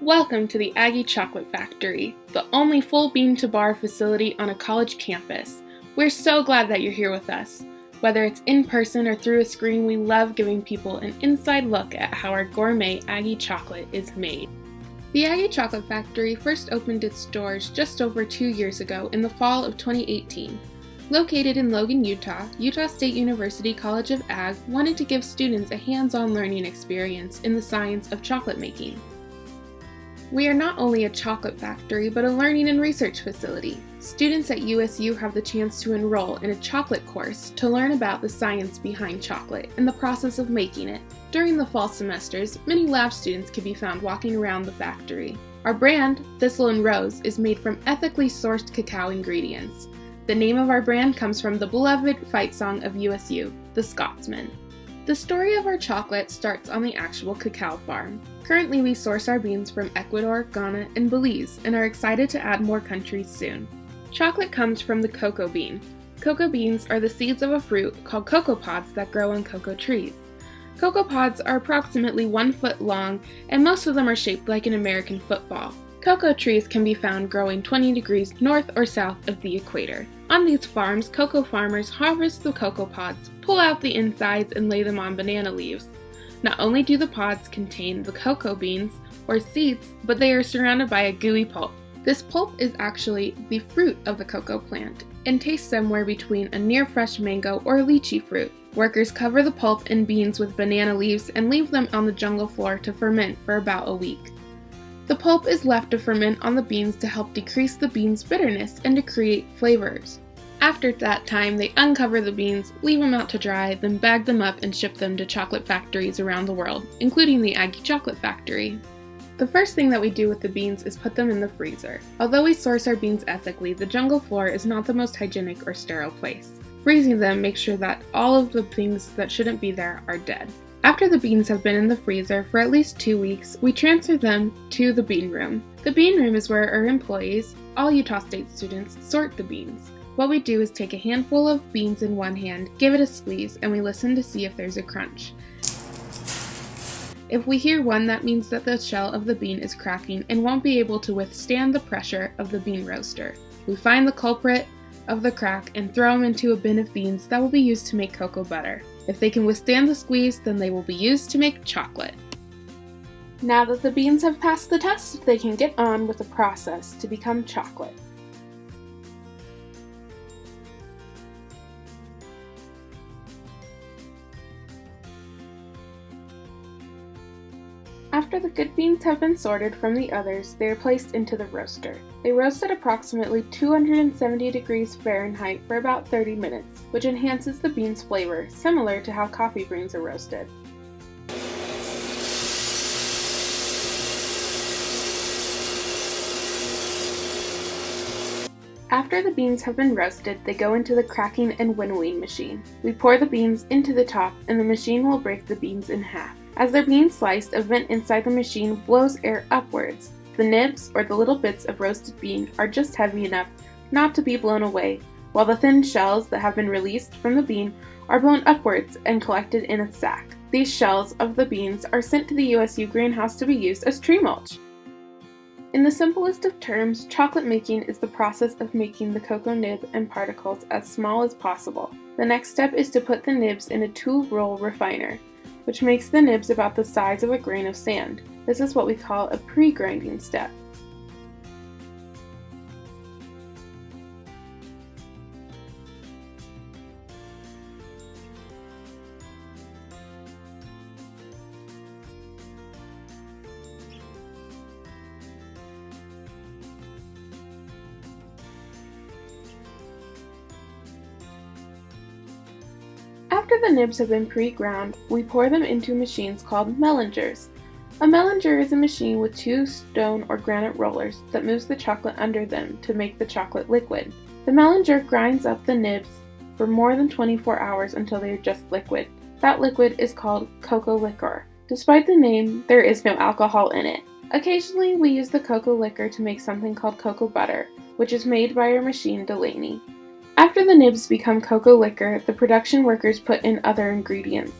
Welcome to the Aggie Chocolate Factory, the only full bean-to-bar facility on a college campus. We're so glad that you're here with us. Whether it's in person or through a screen, we love giving people an inside look at how our gourmet Aggie chocolate is made. The Aggie Chocolate Factory first opened its doors just over 2 years ago in the fall of 2018. Located in Logan, Utah, Utah State University College of Ag wanted to give students a hands-on learning experience in the science of chocolate making. We are not only a chocolate factory, but a learning and research facility. Students at USU have the chance to enroll in a chocolate course to learn about the science behind chocolate and the process of making it. During the fall semesters, many lab students can be found walking around the factory. Our brand, Thistle and Rose, is made from ethically sourced cacao ingredients. The name of our brand comes from the beloved fight song of USU, The Scotsman. The story of our chocolate starts on the actual cacao farm. Currently, we source our beans from Ecuador, Ghana, and Belize, and are excited to add more countries soon. Chocolate comes from the cocoa bean. Cocoa beans are the seeds of a fruit called cocoa pods that grow on cocoa trees. Cocoa pods are approximately 1 foot long, and most of them are shaped like an American football. Cocoa trees can be found growing 20 degrees north or south of the equator. On these farms, cocoa farmers harvest the cocoa pods, pull out the insides, and lay them on banana leaves. Not only do the pods contain the cocoa beans, or seeds, but they are surrounded by a gooey pulp. This pulp is actually the fruit of the cocoa plant, and tastes somewhere between a near-fresh mango or lychee fruit. Workers cover the pulp and beans with banana leaves and leave them on the jungle floor to ferment for about a week. The pulp is left to ferment on the beans to help decrease the beans' bitterness and to create flavors. After that time, they uncover the beans, leave them out to dry, then bag them up and ship them to chocolate factories around the world, including the Aggie Chocolate Factory. The first thing that we do with the beans is put them in the freezer. Although we source our beans ethically, the jungle floor is not the most hygienic or sterile place. Freezing them makes sure that all of the things that shouldn't be there are dead. After the beans have been in the freezer for at least 2 weeks, we transfer them to the bean room. The bean room is where our employees, all Utah State students, sort the beans. What we do is take a handful of beans in one hand, give it a squeeze, and we listen to see if there's a crunch. If we hear one, that means that the shell of the bean is cracking and won't be able to withstand the pressure of the bean roaster. We find the culprit of the crack and throw them into a bin of beans that will be used to make cocoa butter. If they can withstand the squeeze, then they will be used to make chocolate. Now that the beans have passed the test, they can get on with the process to become chocolate. After the good beans have been sorted from the others, they are placed into the roaster. They roast at approximately 270 degrees Fahrenheit for about 30 minutes, which enhances the beans' flavor, similar to how coffee beans are roasted. After the beans have been roasted, they go into the cracking and winnowing machine. We pour the beans into the top, and the machine will break the beans in half. As they're being sliced, a vent inside the machine blows air upwards. The nibs, or the little bits of roasted bean, are just heavy enough not to be blown away, while the thin shells that have been released from the bean are blown upwards and collected in a sack. These shells of the beans are sent to the USU greenhouse to be used as tree mulch. In the simplest of terms, chocolate making is the process of making the cocoa nib and particles as small as possible. The next step is to put the nibs in a tool roll refiner, which makes the nibs about the size of a grain of sand. This is what we call a pre-grinding step. After the nibs have been pre-ground, we pour them into machines called melangers. A melanger is a machine with 2 stone or granite rollers that moves the chocolate under them to make the chocolate liquid. The melanger grinds up the nibs for more than 24 hours until they are just liquid. That liquid is called cocoa liquor. Despite the name, there is no alcohol in it. Occasionally, we use the cocoa liquor to make something called cocoa butter, which is made by our machine Delaney. After the nibs become cocoa liquor, the production workers put in other ingredients.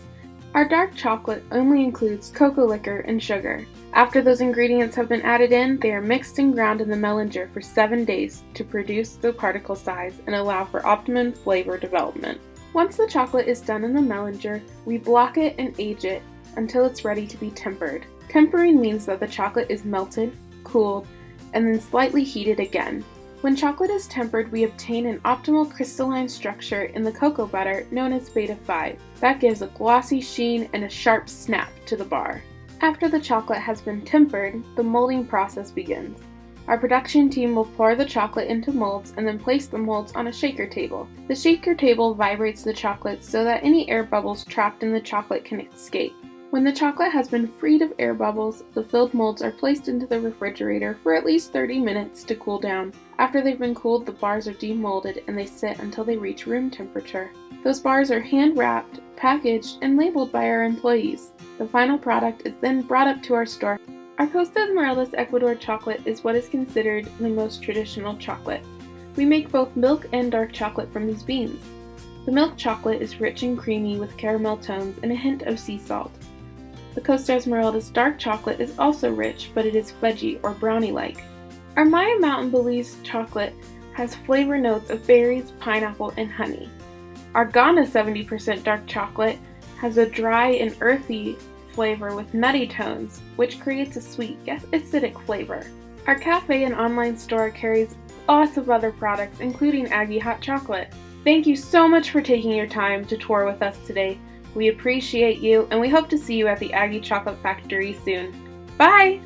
Our dark chocolate only includes cocoa liquor and sugar. After those ingredients have been added in, they are mixed and ground in the melanger for 7 days to produce the particle size and allow for optimum flavor development. Once the chocolate is done in the melanger, we block it and age it until it's ready to be tempered. Tempering means that the chocolate is melted, cooled, and then slightly heated again. When chocolate is tempered, we obtain an optimal crystalline structure in the cocoa butter known as beta 5. That gives a glossy sheen and a sharp snap to the bar. After the chocolate has been tempered, the molding process begins. Our production team will pour the chocolate into molds and then place the molds on a shaker table. The shaker table vibrates the chocolate so that any air bubbles trapped in the chocolate can escape. When the chocolate has been freed of air bubbles, the filled molds are placed into the refrigerator for at least 30 minutes to cool down. After they've been cooled, the bars are demolded and they sit until they reach room temperature. Those bars are hand-wrapped, packaged, and labeled by our employees. The final product is then brought up to our store. Our Costa Esmeralda's Ecuador chocolate is what is considered the most traditional chocolate. We make both milk and dark chocolate from these beans. The milk chocolate is rich and creamy with caramel tones and a hint of sea salt. The Costa Esmeralda's dark chocolate is also rich, but it is fudgy or brownie-like. Our Maya Mountain Belize chocolate has flavor notes of berries, pineapple, and honey. Our Ghana 70% dark chocolate has a dry and earthy flavor with nutty tones, which creates a sweet yet acidic flavor. Our cafe and online store carries lots of other products, including Aggie Hot Chocolate. Thank you so much for taking your time to tour with us today. We appreciate you, and we hope to see you at the Aggie Chocolate Factory soon. Bye!